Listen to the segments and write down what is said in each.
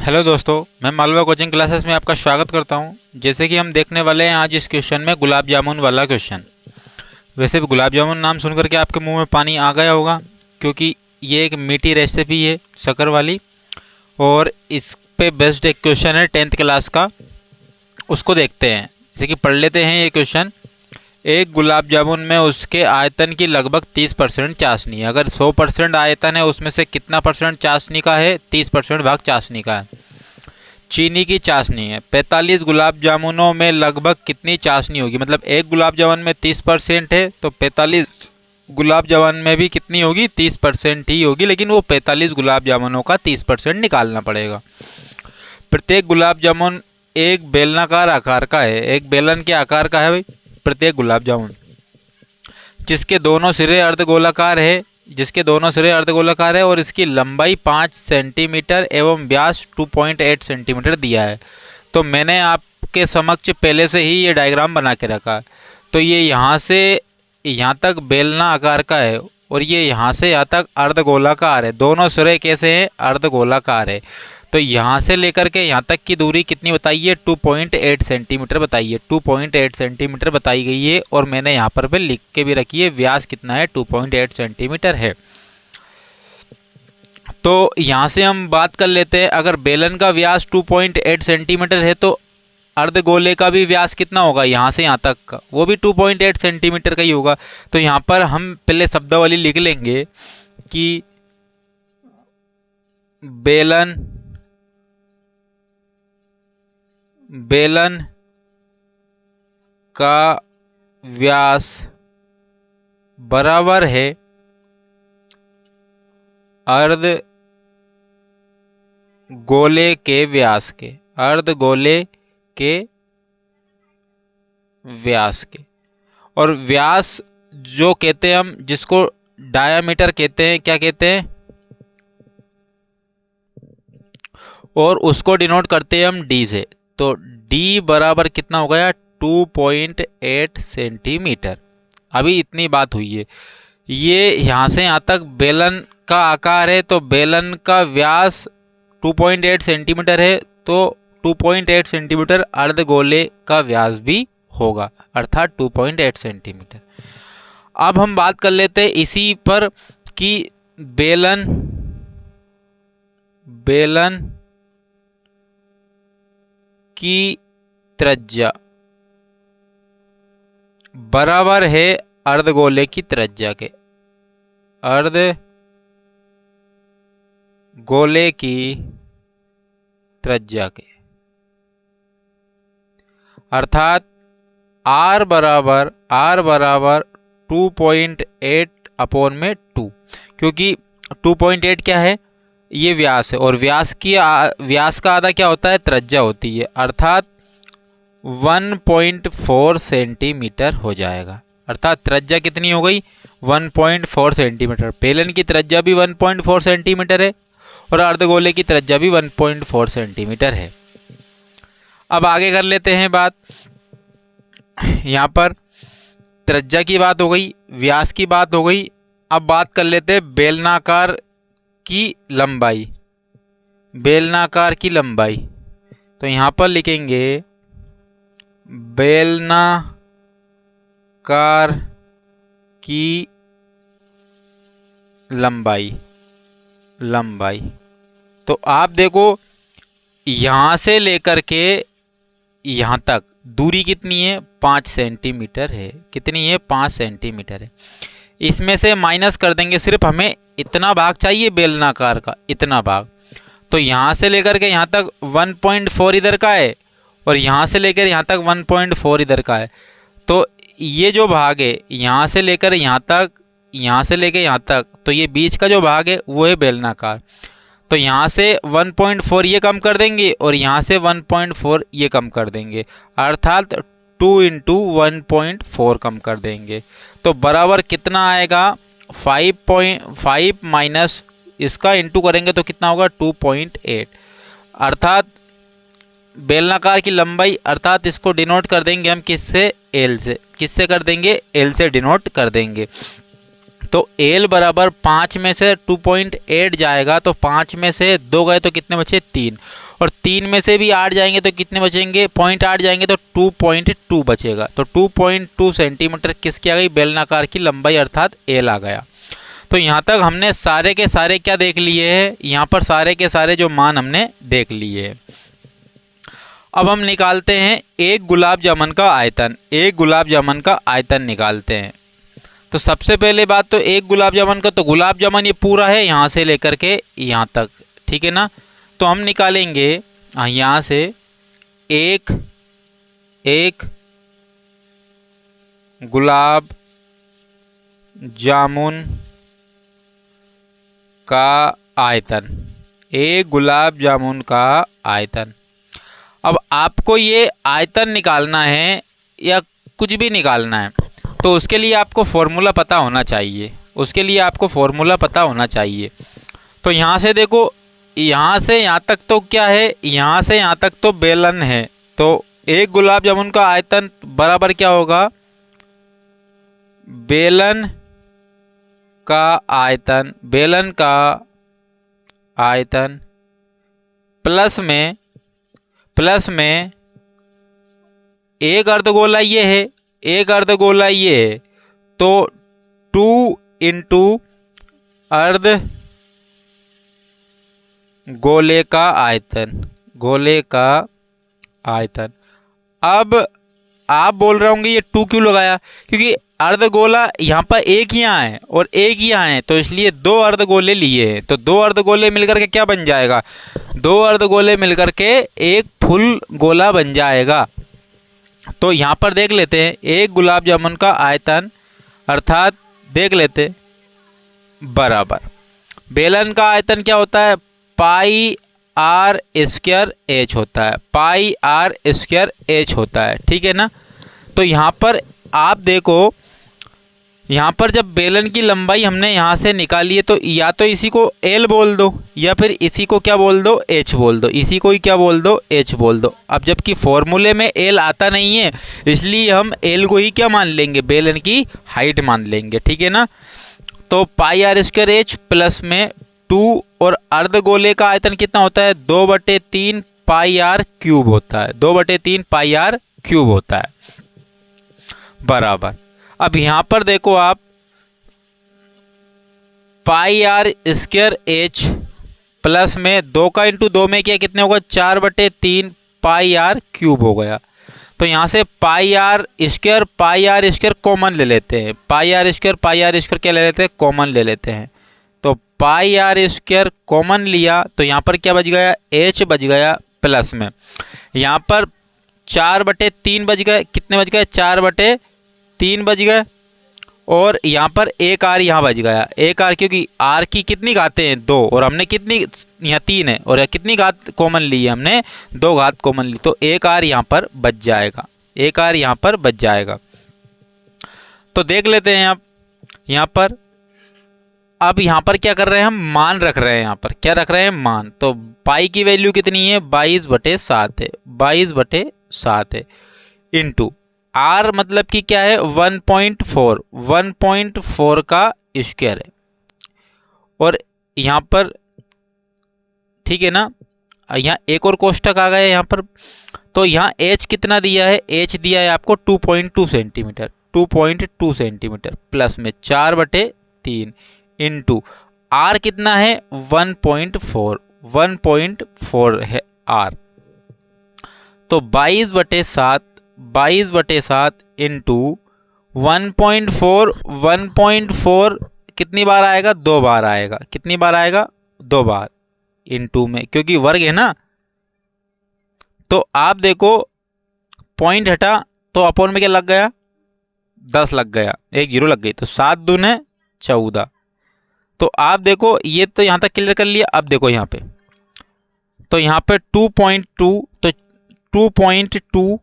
Hello दोस्तों, मैं Malwa coaching classes में आपका स्वागत करता हूं। जैसे कि हम देखने वाले हैं आज इस क्वेश्चन में गुलाब जामुन वाला क्वेश्चन। वैसे भी गुलाब जामुन नाम सुनकर के आपके मुंह में पानी आ गया होगा, क्योंकि ये एक मीठी रेसिपी है शक्कर वाली, और इस पे बेस्ड एक क्वेश्चन है 10th क्लास का। उसको देखते हैं। जैसे कि पढ़ लेते हैं ये क्वेश्चन। एक गुलाब जामुन में उसके आयतन की लगभग 30% चाशनी है। अगर 100% आयतन है, उसमें से कितना परसेंट चाशनी का है? 30% भाग चाशनी का है। चीनी की चाशनी है। 45 गुलाब जामुनों में लगभग कितनी चाशनी होगी? मतलब एक गुलाब जामुन में 30% है, तो 45 गुलाब जामुन में भी कितनी होगी? 30% ही होगी, लेकिन वो 45 गुलाब जामुनों का 30% निकालना पड़ेगा। प्रत्येक गुलाब जामुन एक बेलनाकार आकार का है। एक बेलन के आकार का है भाई प्रत्येक गुलाब जामुन, जिसके दोनों सिरे अर्धगोलाकार है और इसकी लंबाई 5 सेंटीमीटर एवं व्यास 2.8 सेंटीमीटर दिया है। तो मैंने आपके समक्ष पहले से ही ये डायग्राम बना के रखा है। तो ये यहाँ से यहाँ तक बेलना आकार का है और ये यहाँ से यहाँ तक अर्धगोलाकार है। दोनों सिरे कैसे हैं? अर्धगोलाकार है। तो यहाँ से लेकर के यहाँ तक की दूरी कितनी बताइए? 2.8 सेंटीमीटर बताइए। 2.8 सेंटीमीटर बताई गई है, और मैंने यहाँ पर भी लिख के भी रखी है व्यास कितना है? 2.8 सेंटीमीटर है। तो यहाँ से हम बात कर लेते हैं। अगर बेलन का व्यास 2.8 सेंटीमीटर है, तो अर्धगोले का भी व्यास कितना होगा? यहाँ से यहाँ तक का वो भी 2.8 सेंटीमीटर का ही होगा। तो यहाँ पर हम पहले शब्दावली लिख लेंगे कि बेलन का व्यास बराबर है अर्धगोले के व्यास के। अर्धगोले के व्यास के। और व्यास जो कहते हैं हम, जिसको डायामीटर कहते हैं, क्या कहते हैं? और उसको डिनोट करते हैं हम डी से। तो d बराबर कितना हो गया? 2.8 सेंटीमीटर। अभी इतनी बात हुई है। ये यहाँ से यहाँ तक बेलन का आकार है, तो बेलन का व्यास 2.8 सेंटीमीटर है, तो 2.8 सेंटीमीटर अर्धगोले का व्यास भी होगा, अर्थात 2.8 सेंटीमीटर। अब हम बात कर लेते हैं इसी पर कि बेलन की त्रिज्या बराबर है अर्धगोले की त्रिज्या के। अर्धगोले की त्रिज्या के, अर्थात R बराबर 2.8 अपॉन में 2, क्योंकि 2.8 क्या है? ये व्यास है, और व्यास का आधा क्या होता है? त्रिज्या होती है, अर्थात 1.4 सेंटीमीटर हो जाएगा। अर्थात त्रिज्या कितनी हो गई? 1.4 सेंटीमीटर। बेलन की त्रिज्या भी 1.4 सेंटीमीटर है और अर्धगोले की त्रिज्या भी 1.4 सेंटीमीटर है। अब आगे कर लेते हैं बात। यहाँ पर त्रिज्या की बात हो गई, व्यास की बात हो गई। अब बात कर लेते हैं बेलनाकार की लंबाई। बेलनाकार की लंबाई, तो यहाँ पर लिखेंगे बेलनाकार की लंबाई। तो आप देखो, यहाँ से लेकर के यहाँ तक दूरी कितनी है? 5 सेंटीमीटर है। कितनी है? 5 सेंटीमीटर है। इसमें से माइनस कर देंगे, सिर्फ हमें इतना भाग चाहिए बेलनाकार का, इतना भाग। तो यहाँ से लेकर के यहाँ तक 1.4 इधर का है, और यहाँ से लेकर यहाँ तक 1.4 इधर का है। तो ये जो भाग है यहाँ से लेकर यहाँ तक, यहाँ से लेकर यहाँ तक, तो ये बीच का जो भाग है वो है बेलनाकार। तो यहाँ से 1.4 ये कम कर देंगे, और यहाँ से 1.4 ये कम कर देंगे, अर्थात 2 इंटू 1.4 कम कर देंगे। तो बराबर कितना आएगा? 5 माइनस इसका इंटू करेंगे तो कितना होगा? 2.8। अर्थात बेलनाकार की लंबाई, अर्थात इसको डिनोट कर देंगे हम किससे? एल से। किससे कर देंगे? एल से डिनोट कर देंगे। तो एल बराबर 5 में से 2.8 जाएगा तो 5 में से 2 गए तो कितने बचे 3, और 3 में से भी 8 जाएंगे तो कितने बचेंगे 0.8 जाएंगे तो 2.2 बचेगा। तो 2.2 सेंटीमीटर किसकी आ गई, बेलनाकार की लंबाई अर्थात एल आ गया। तो यहाँ तक हमने सारे के सारे क्या देख लिए हैं, यहाँ पर सारे के सारे जो मान हमने देख लिए हैं। अब हम निकालते हैं एक गुलाब जामुन का आयतन, एक गुलाब जामुन का आयतन निकालते हैं। तो सबसे पहले बात तो एक गुलाब जामुन का, तो गुलाब जामुन ये पूरा है यहाँ से लेकर के यहाँ तक, ठीक है ना। तो हम निकालेंगे यहाँ से एक गुलाब जामुन का आयतन, एक गुलाब जामुन का आयतन। अब आपको ये आयतन निकालना है या कुछ भी निकालना है तो उसके लिए आपको फॉर्मूला पता होना चाहिए, उसके लिए आपको फॉर्मूला पता होना चाहिए। तो यहाँ से देखो, यहाँ से यहाँ तक तो क्या है, यहाँ से यहाँ तक तो बेलन है। तो एक गुलाब जामुन का आयतन बराबर क्या होगा, बेलन का आयतन, बेलन का आयतन प्लस में एक अर्धगोला ये है, एक अर्धगोला ये है, तो 2 इंटू अर्ध गोले का आयतन, गोले का आयतन। अब आप बोल रहे होंगे ये 2 क्यों लगाया, क्योंकि अर्धगोला यहाँ पर एक ही यहाँ है और एक ही यहाँ है, तो इसलिए 2 अर्धगोले लिए हैं। तो 2 अर्धगोले मिलकर के क्या बन जाएगा, 2 अर्धगोले मिलकर के एक फुल गोला बन जाएगा। तो यहाँ पर देख लेते हैं एक गुलाब जामुन का आयतन अर्थात देख लेते बराबर बेलन का आयतन क्या होता है, पाई आर स्क्वायर एच होता है, पाई आर स्क्वायर एच होता है, ठीक है ना। तो यहाँ पर आप देखो, यहाँ पर जब बेलन की लंबाई हमने यहाँ से निकाली है तो या तो इसी को एल बोल दो या फिर इसी को क्या बोल दो, एच बोल दो, इसी को ही क्या बोल दो, एच बोल दो। अब जबकि फॉर्मूले में एल आता नहीं है इसलिए हम एल को ही क्या मान लेंगे, बेलन की हाइट मान लेंगे, ठीक है ना। तो पाई आर स्क्वायर एच प्लस में 2 और अर्धगोले का आयतन कितना होता है, 2/3 पाई आर क्यूब होता है, 2/3 पाई आर क्यूब होता है बराबर। अब यहाँ पर देखो आप पाई आर स्क्वायर एच प्लस में 2 का इंटू 2 में क्या कितने होगा, 4/3 पाई आर क्यूब हो गया। तो यहाँ से पाई आर स्क्वायर कॉमन ले लेते हैं, पाई आर स्क्वायर क्या ले लेते हैं, कॉमन ले लेते हैं। तो पाई आर स्क्वायर कॉमन लिया तो यहाँ पर क्या बच गया, एच बच गया प्लस में यहाँ पर 4/3 बच गए, कितने बच गए, 4/3 बच गए, और यहाँ पर एक आर यहाँ बच गया, एक आर क्योंकि आर की कितनी घातें हैं, 2, और हमने कितनी यहाँ 3 है और कितनी घात कॉमन ली है, हमने 2 घात कॉमन ली, तो एक आर यहाँ पर बच जाएगा, एक आर यहाँ पर बच जाएगा। तो देख लेते हैं आप यहाँ पर, अब यहाँ पर क्या कर रहे हैं हम, मान रख रहे हैं, यहाँ पर क्या रख रहे हैं, मान। तो पाई की वैल्यू कितनी है, 22/7 है, 22/7 है, इंटू आर मतलब कि क्या है 1.4, 1.4 का स्क्वायर है, और यहाँ पर ठीक है ना, यहाँ एक और कोष्टक आ गया यहाँ पर। तो यहाँ एच कितना दिया है, एच दिया है आपको 2.2 सेंटीमीटर, 2.2 सेंटीमीटर प्लस में 4/3 इंटू आर कितना है 1.4, 1.4 है आर। तो 22/7 इंटू 1.4, 1.4 कितनी बार आएगा, 2 बार आएगा, कितनी बार आएगा, 2 बार, इंटू में क्योंकि वर्ग है ना। तो आप देखो पॉइंट हटा तो अपोन में क्या लग गया, 10 लग गया, एक 0 लग गई, तो 7 दूने 14। तो आप देखो ये तो यहाँ तक क्लियर कर लिया। अब देखो यहाँ पे, तो यहाँ पे 2.2, तो 2.2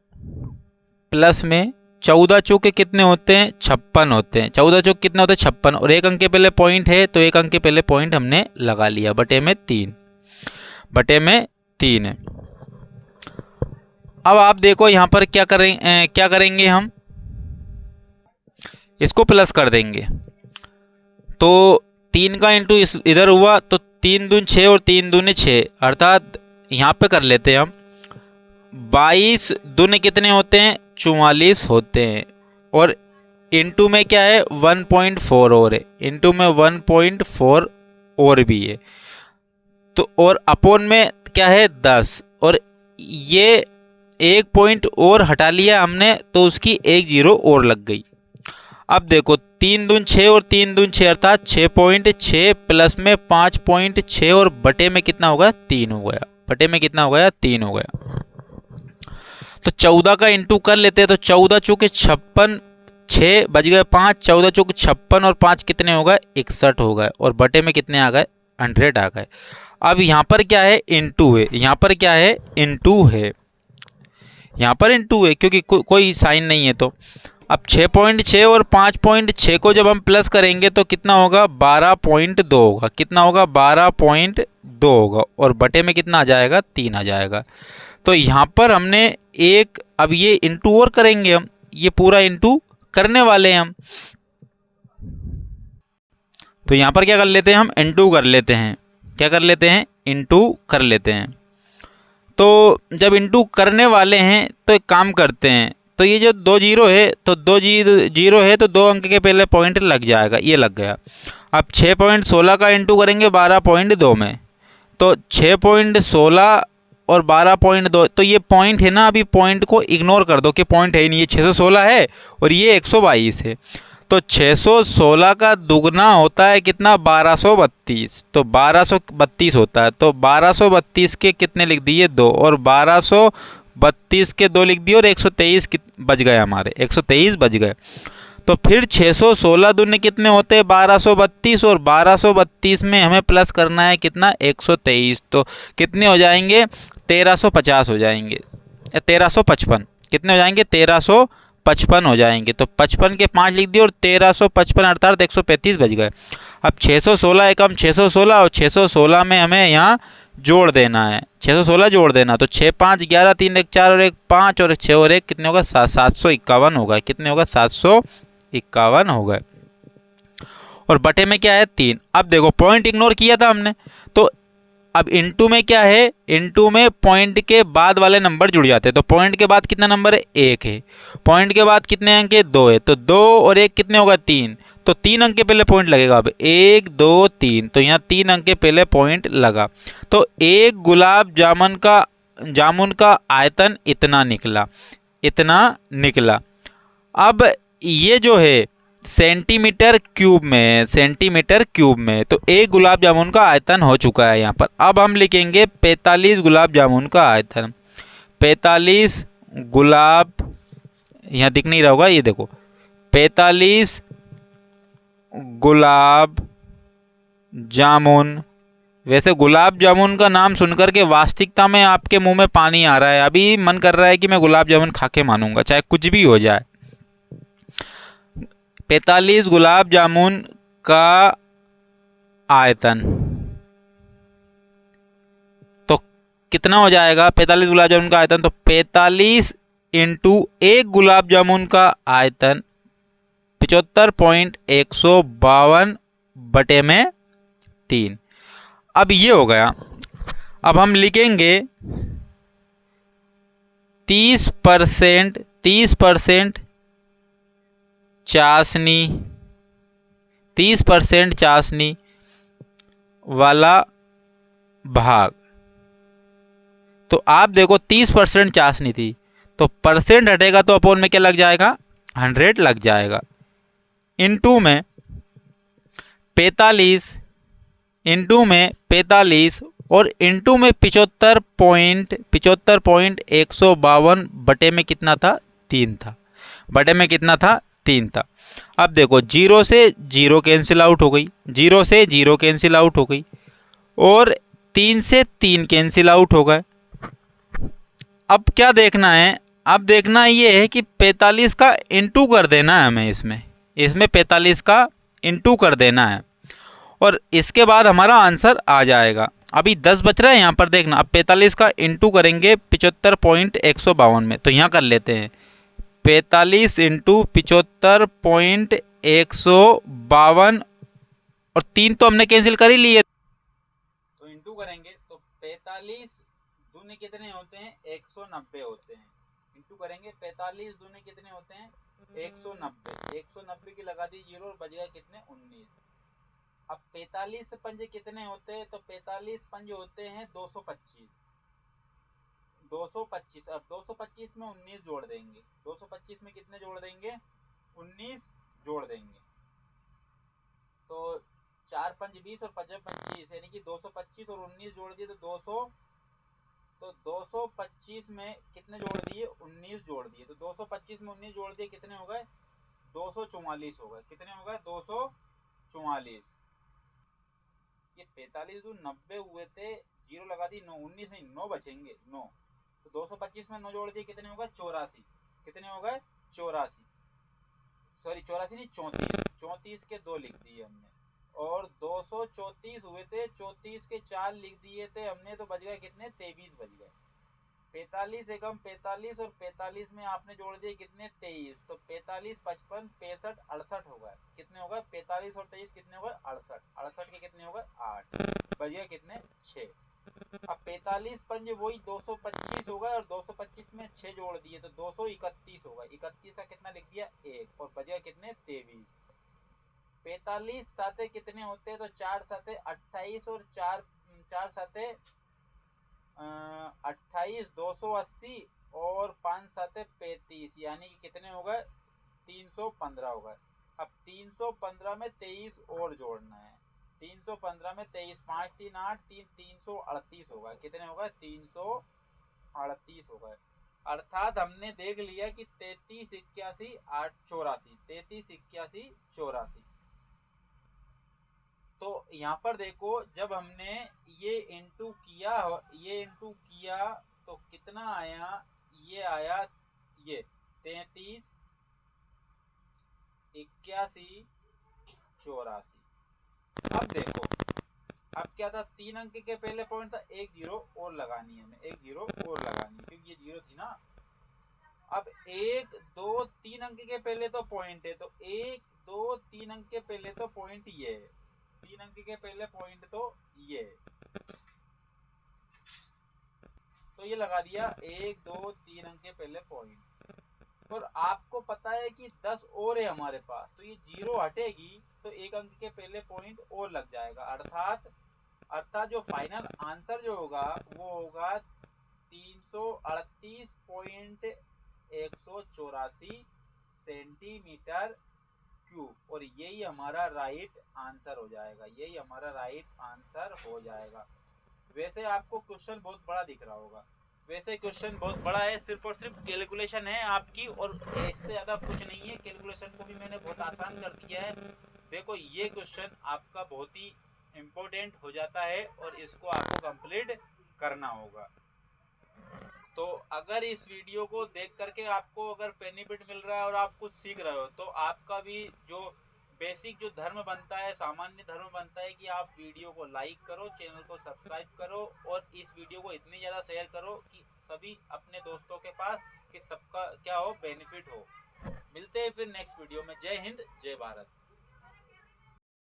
प्लस में 14 चौके कितने होते हैं, 56 होते हैं, 14 चौके कितने होते हैं, 56, और एक अंक के पहले पॉइंट है तो एक अंक के पहले पॉइंट हमने लगा लिया, बटे में 3 है। अब आप देखो यहाँ पर क्या करेंगे हम, इसको प्लस कर देंगे। तो 3 का इंटू इधर हुआ तो 3 दूनी 6 और 3 दूनी 6, अर्थात यहाँ पे कर लेते हैं हम 22 दूनी कितने होते हैं 44 होते हैं। और इंटू में क्या है 1.4 और है, इंटू में 1.4 और भी है। तो और अपोन में क्या है 10, और ये एक पॉइंट और हटा लिया हमने तो उसकी एक जीरो और लग गई। अब देखो 3 दून 6 और 3 दून 6 अर्थात 6.6 प्लस में 5.6 और बटे में कितना होगा 3 हो गया, बटे में कितना हो गया 3 हो गया। तो 14 का इंटू कर लेते हैं तो 14 चौके 56, 6 बज गए 5, 14 चौके 56 और 5 कितने हो गए 61 हो गए, और बटे में कितने आ गए 100 आ गए। अब यहाँ पर क्या है इंटू है, यहाँ पर क्या है इंटू है, यहाँ पर इंटू है क्योंकि कोई साइन नहीं है। तो अब 6.6 और 5.6 को जब हम प्लस करेंगे तो कितना होगा 12.2 होगा, कितना होगा 12.2 होगा, और बटे में कितना आ जाएगा 3 आ जाएगा। तो यहाँ पर हमने एक, अब ये इंटू और करेंगे हम, ये पूरा इंटू करने वाले हैं हम। तो यहाँ पर क्या कर लेते हैं हम इंटू कर लेते हैं, क्या कर लेते हैं इंटू कर लेते हैं। तो जब इंटू करने वाले हैं तो एक काम करते हैं, तो ये जो 2 जीरो है तो 2 जीरो है तो 2 अंक के पहले पॉइंट लग जाएगा, ये लग गया। अब 6.16 का इंटू करेंगे 12.2 में, तो 6.16 और 12.2, तो ये पॉइंट है ना, अभी पॉइंट को इग्नोर कर दो कि पॉइंट है ही नहीं, ये 616 है और ये 122 है। तो 616 का दुगना होता है कितना 1232, तो 1232 होता है। तो 1232 के कितने लिख दिए 2, और 1232 के 2 लिख दिए, और 123 बच गए हमारे, 123 बच गए। तो फिर 616 दूनी कितने होते हैं 1232, और 1232 में हमें प्लस करना है कितना 123, तो कितने हो जाएंगे 1350 हो जाएंगे, 1355 कितने हो जाएंगे 1355 हो जाएंगे। तो 55 के 5 लिख दिए और 1355 अर्थात 135 बच गए। अब 616 एकम 616 और 616 में हमें यहाँ जोड़ देना है, 616 जोड़ देना, तो 6 5 11 3 1 4 और 1 5 और 6 और 1 कितने होगा 751 होगा, कितने होगा 751 हो गए, और बटे में क्या है 3। अब देखो पॉइंट इग्नोर किया था हमने, तो अब इनटू में क्या है, इनटू में पॉइंट के बाद वाले नंबर जुड़ जाते हैं। तो पॉइंट के बाद कितना नंबर है 1 है, पॉइंट के बाद कितने अंक है 2 है, तो 2 और 1 कितने होगा 3, तो 3 अंक के पहले पॉइंट लगेगा। अब 1 2 3, तो यहाँ 3 अंक के पहले पॉइंट लगा। तो एक गुलाब जामुन का आयतन इतना निकला, इतना निकला। अब ये जो है सेंटीमीटर क्यूब में, सेंटीमीटर क्यूब में, तो एक गुलाब जामुन का आयतन हो चुका है यहाँ पर। अब हम लिखेंगे 45 गुलाब जामुन का आयतन, 45 गुलाब, यहाँ दिख नहीं रहा होगा, ये देखो 45 गुलाब जामुन। वैसे गुलाब जामुन का नाम सुनकर के वास्तविकता में आपके मुंह में पानी आ रहा है, अभी मन कर रहा है कि मैं गुलाब जामुन खा के मानूंगा, चाहे कुछ भी हो जाए। 45 गुलाब जामुन का आयतन, तो कितना हो जाएगा 45 गुलाब जामुन का आयतन, तो 45 इंटू एक गुलाब जामुन का आयतन 75.152 बटे में 3। अब ये हो गया। अब हम लिखेंगे 30% चाशनी, 30% चाशनी वाला भाग। तो आप देखो 30% चाशनी थी, तो परसेंट हटेगा तो अपोन में क्या लग जाएगा 100 लग जाएगा। इनटू में 45, इनटू में 45 और इनटू में 75.152 बटे में कितना था 3 था, बटे में कितना था 3 था। अब देखो 0 से 0 कैंसिल आउट हो गई, 0 से 0 कैंसिल आउट हो गई, और 3 से 3 कैंसिल आउट हो गए। अब क्या देखना है, अब देखना ये है कि 45 का इंटू कर देना है हमें, इसमें 45 का इंटू कर देना है, और इसके बाद हमारा आंसर आ जाएगा। अभी 10 बच रहा है यहाँ पर देखना। अब 45 का इंटू करेंगे 75.152 में, तो यहाँ कर लेते हैं 45 इंटू 75.152 और 3 तो हमने कैंसिल कर ही लिए, तो इंटू करेंगे तो 45 दूनी कितने होते हैं 190 होते हैं। इंटू करेंगे 45 दूनी कितने होते हैं 190, 190 की लगा दी जीरो और बच गया कितने 19। अब 45 पंजे कितने होते हैं तो 45 पंजे होते हैं 225, 225। अब 225 में 19 जोड़ देंगे, 225 में कितने जोड़ देंगे 19 जोड़ देंगे, तो 4 पंज 20 और 5 25 यानी कि 225 और 19 जोड़ दिए तो 200, तो 225 में कितने जोड़ दिए 19 जोड़ दिए, तो 225 में 19 जोड़ दिए कितने हो गए 244 हो गए। कितने हो गए 244। ये 45 दूर 90 हुए थे, जीरो लगा दी 9, 19 नहीं 9 बचेंगे 9, तो 225 में 9 जोड़ दिए कितने होगा 84। कितने हो गए 84, सॉरी 84 नहीं 34, 34 के 2 लिख दिए हमने, और 234 हुए थे 34 के 4 लिख दिए थे हमने, तो बच गए कितने 23 बच गए। 45 एकम 45 और 45 में आपने जोड़ दिए कितने 23, तो 45 55 65 68 होगा। कितने होगा 45 और 23 कितने होगा 68, 68 के कितने होगा 8, बच गया कितने 6। अब 45 पंजे वही 225 होगा और 225 में 6 जोड़ दिए तो 231 होगा, 31 का कितना लिख दिया 1 और बच गया कितने 23। 45 साते कितने होते हैं तो 4 साते 28 और 4 साते 28, 280 और 5 साते 35 यानी कि कितने हो गए 315 हो गए। अब 315 में 23 और जोड़ना है, 315 में 23, 5 3 8 3 338 होगा। कितने होगा 338 हो गए। अर्थात हमने देख लिया कि 33 81 8 84, 33 81 84। तो यहाँ पर देखो जब हमने ये इंटू किया तो कितना आया, ये आया ये 33 81 84। अब देखो अब क्या था 3 अंक के पहले पॉइंट था, एक जीरो और लगानी है हमें, एक जीरो और लगानी है क्योंकि ये जीरो थी ना। अब 1 2 3 अंक के पहले तो पॉइंट है, तो 1 2 3 अंक के पहले तो पॉइंट ये है, 3 अंक के पहले पॉइंट तो ये है, तो ये लगा दिया 1 2 3 अंक के पहले पॉइंट। और आपको पता है कि 10 और है हमारे पास, तो ये जीरो हटेगी तो 1 अंक के पहले पॉइंट और लग जाएगा। अर्थात जो फाइनल आंसर जो होगा वो होगा 338.184 सेंटीमीटर क्यूब, और यही हमारा राइट आंसर हो जाएगा, यही हमारा राइट आंसर हो जाएगा। वैसे आपको क्वेश्चन बहुत बड़ा दिख रहा होगा, वैसे क्वेश्चन बहुत बड़ा है, सिर्फ और सिर्फ कैलकुलेशन है आपकी और इससे ज़्यादा कुछ नहीं है। कैलकुलेशन को भी मैंने बहुत आसान कर दिया है। देखो ये क्वेश्चन आपका बहुत ही इम्पोर्टेंट हो जाता है और इसको आपको कंप्लीट करना होगा। तो अगर इस वीडियो को देख करके आपको अगर बेनिफिट मिल रहा है और आप कुछ सीख रहे हो तो आपका भी जो बेसिक जो धर्म बनता है, सामान्य धर्म बनता है कि आप वीडियो को लाइक करो, चैनल को सब्सक्राइब करो और इस वीडियो को इतनी ज़्यादा शेयर करो कि सभी अपने दोस्तों के पास कि सबका क्या हो बेनिफिट हो। मिलते हैं फिर नेक्स्ट वीडियो में। जय हिंद जय भारत।